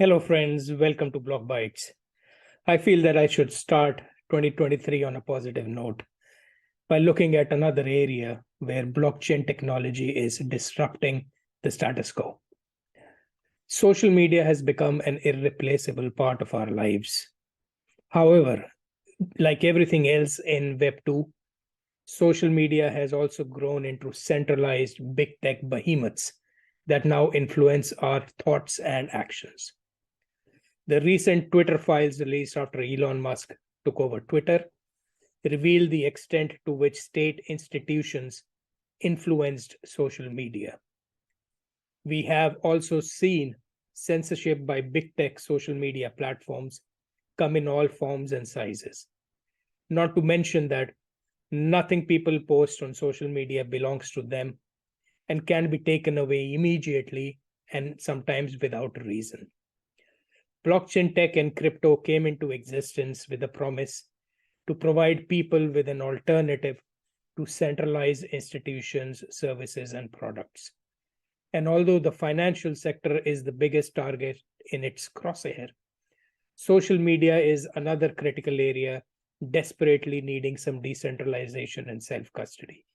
Hello, friends. Welcome to Block Bytes. I feel that I should start 2023 on a positive note by looking at another area where blockchain technology is disrupting the status quo. Social media has become an irreplaceable part of our lives. However, like everything else in Web 2, social media has also grown into centralized big tech behemoths that now influence our thoughts and actions. The recent Twitter files released after Elon Musk took over Twitter reveal the extent to which state institutions influenced social media. We have also seen censorship by big tech social media platforms come in all forms and sizes. Not to mention that nothing people post on social media belongs to them and can be taken away immediately and sometimes without a reason. Blockchain tech and crypto came into existence with a promise to provide people with an alternative to centralized institutions, services, and products. And although the financial sector is the biggest target in its crosshair, social media is another critical area desperately needing some decentralization and self-custody.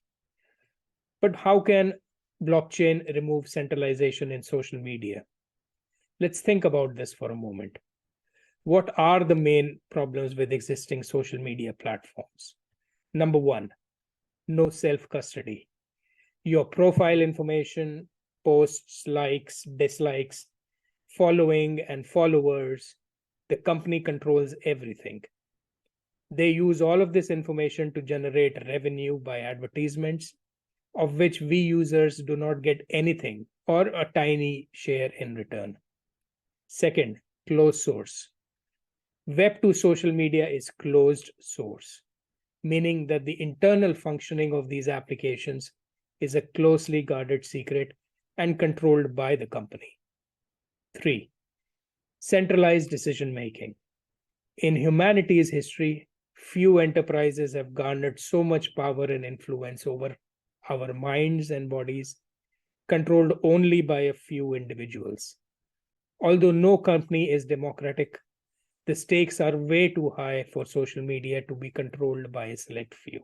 But how can blockchain remove centralization in social media? Let's think about this for a moment. What are the main problems with existing social media platforms? Number one, no self-custody. Your profile information, posts, likes, dislikes, following, and followers, the company controls everything. They use all of this information to generate revenue by advertisements, of which we users do not get anything or a tiny share in return. Second, closed source. Web 2 social media is closed source, meaning that the internal functioning of these applications is a closely guarded secret and controlled by the company. 3. Centralized decision making. In humanity's history, few enterprises have garnered so much power and influence over our minds and bodies, controlled only by a few individuals. Although no company is democratic, the stakes are way too high for social media to be controlled by a select few.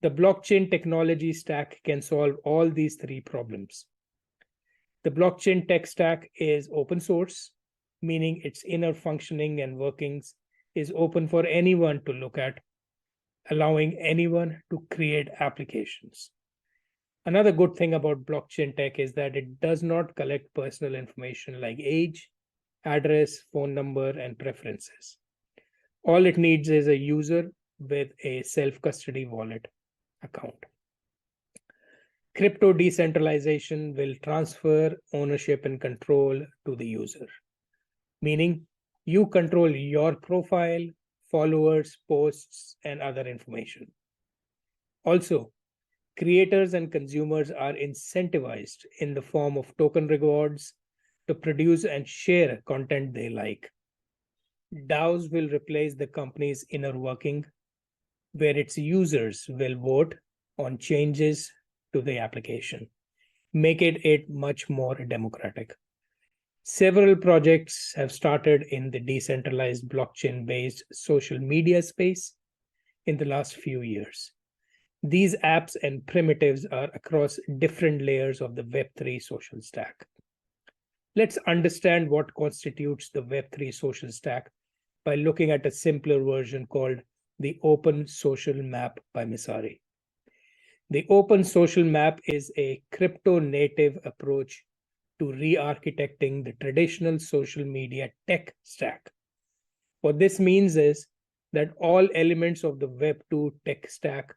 The blockchain technology stack can solve all these three problems. The blockchain tech stack is open source, meaning its inner functioning and workings is open for anyone to look at, allowing anyone to create applications. Another good thing about blockchain tech is that it does not collect personal information like age, address, phone number, and preferences. All it needs is a user with a self-custody wallet account. Crypto decentralization will transfer ownership and control to the user, meaning you control your profile, followers, posts, and other information. Also, creators and consumers are incentivized in the form of token rewards to produce and share content they like. DAOs will replace the company's inner working, where its users will vote on changes to the application, making it much more democratic. Several projects have started in the decentralized blockchain-based social media space in the last few years. These apps and primitives are across different layers of the Web3 social stack. Let's understand what constitutes the Web3 social stack by looking at a simpler version called the Open Social Map by Messari. The Open Social Map is a crypto-native approach to re-architecting the traditional social media tech stack. What this means is that all elements of the Web 2 tech stack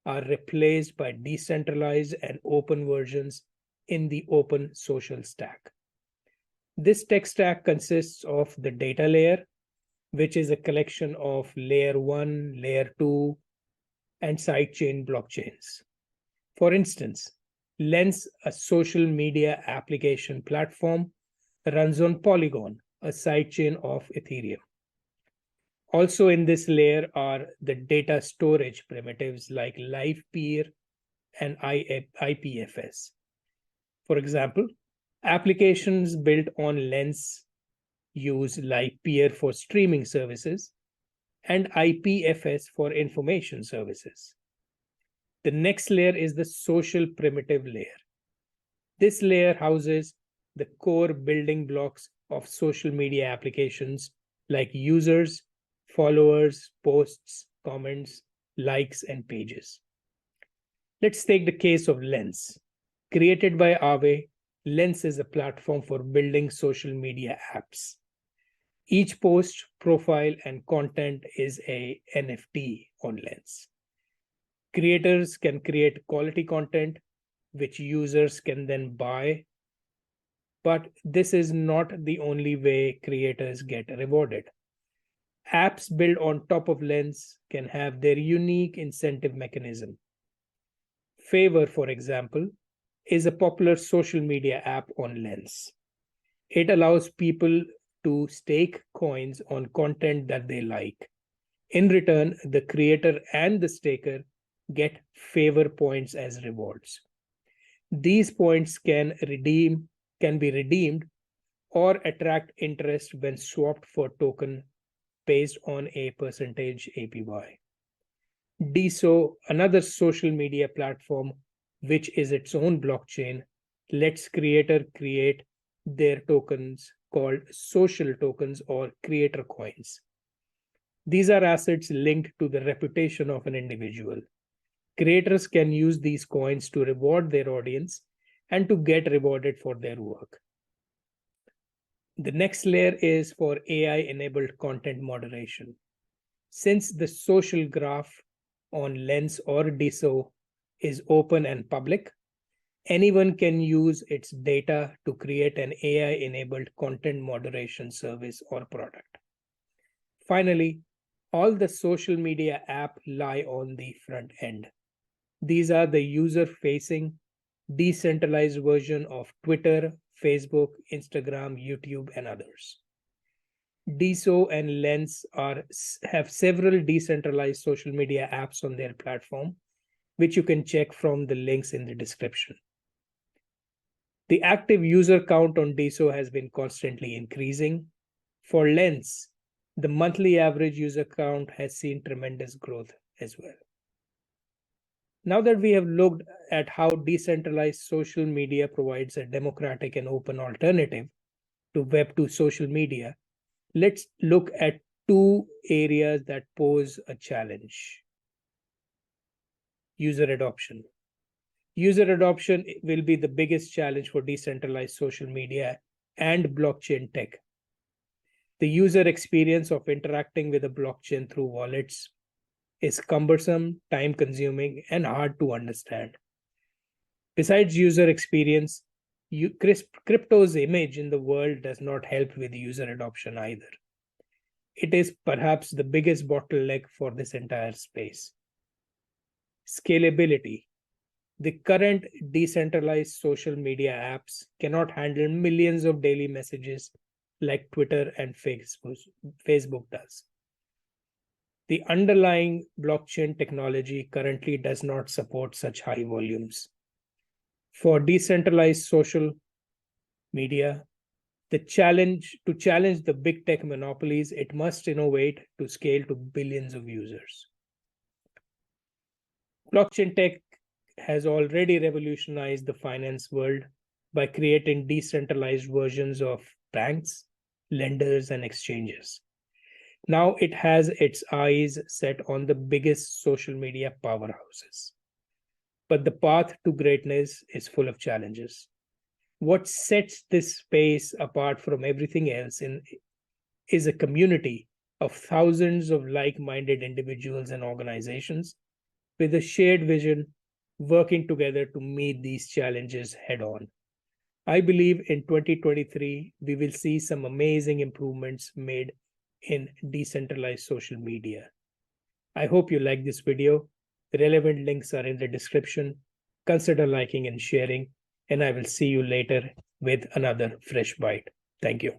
are replaced by decentralized and open versions in the open social stack. This tech stack consists of the data layer, which is a collection of layer 1, layer 2, and sidechain blockchains. For instance, Lens, a social media application platform, runs on Polygon, a sidechain of Ethereum. Also in this layer are the data storage primitives like LivePeer and IPFS. For example, applications built on Lens use like peer for streaming services, and IPFS for information services. The next layer is the social primitive layer. This layer houses the core building blocks of social media applications like users, followers, posts, comments, likes, and pages. Let's take the case of Lens. Created by Aave, Lens is a platform for building social media apps. Each post, profile, and content is a NFT on Lens. Creators can create quality content, which users can then buy. But this is not the only way creators get rewarded. Apps built on top of Lens can have their unique incentive mechanism. Phaver, for example, is a popular social media app on Lens. It allows people to stake coins on content that they like. In return, the creator and the staker get Phaver points as rewards. These points can be redeemed or attract interest when swapped for token based on a percentage APY. DeSo, another social media platform, which is its own blockchain, lets creators create their tokens called social tokens or creator coins. These are assets linked to the reputation of an individual. Creators can use these coins to reward their audience and to get rewarded for their work. The next layer is for AI-enabled content moderation. Since the social graph on Lens or DeSo is open and public, anyone can use its data to create an AI-enabled content moderation service or product. Finally, all the social media apps lie on the front end. These are the user-facing, decentralized version of Twitter, Facebook, Instagram, YouTube, and others. DeSo and Lens have several decentralized social media apps on their platform, which you can check from the links in the description. The active user count on DeSo has been constantly increasing. For Lens, the monthly average user count has seen tremendous growth as well. Now that we have looked at how decentralized social media provides a democratic and open alternative to Web2 social media, let's look at two areas that pose a challenge. User adoption. User adoption will be the biggest challenge for decentralized social media and blockchain tech. The user experience of interacting with a blockchain through wallets is cumbersome, time-consuming, and hard to understand. Besides user experience, crypto's image in the world does not help with user adoption either. It is perhaps the biggest bottleneck for this entire space. Scalability. The current decentralized social media apps cannot handle millions of daily messages like Twitter and Facebook does. The underlying blockchain technology currently does not support such high volumes. For decentralized social media, to challenge the big tech monopolies, it must innovate to scale to billions of users. Blockchain tech has already revolutionized the finance world by creating decentralized versions of banks, lenders, and exchanges. Now it has its eyes set on the biggest social media powerhouses. But the path to greatness is full of challenges. What sets this space apart from everything else is a community of thousands of like-minded individuals and organizations with a shared vision working together to meet these challenges head-on. I believe in 2023, we will see some amazing improvements made in decentralized social media. I hope you like this video. The relevant links are in the description. Consider liking and sharing, and I will see you later with another fresh bite. Thank you.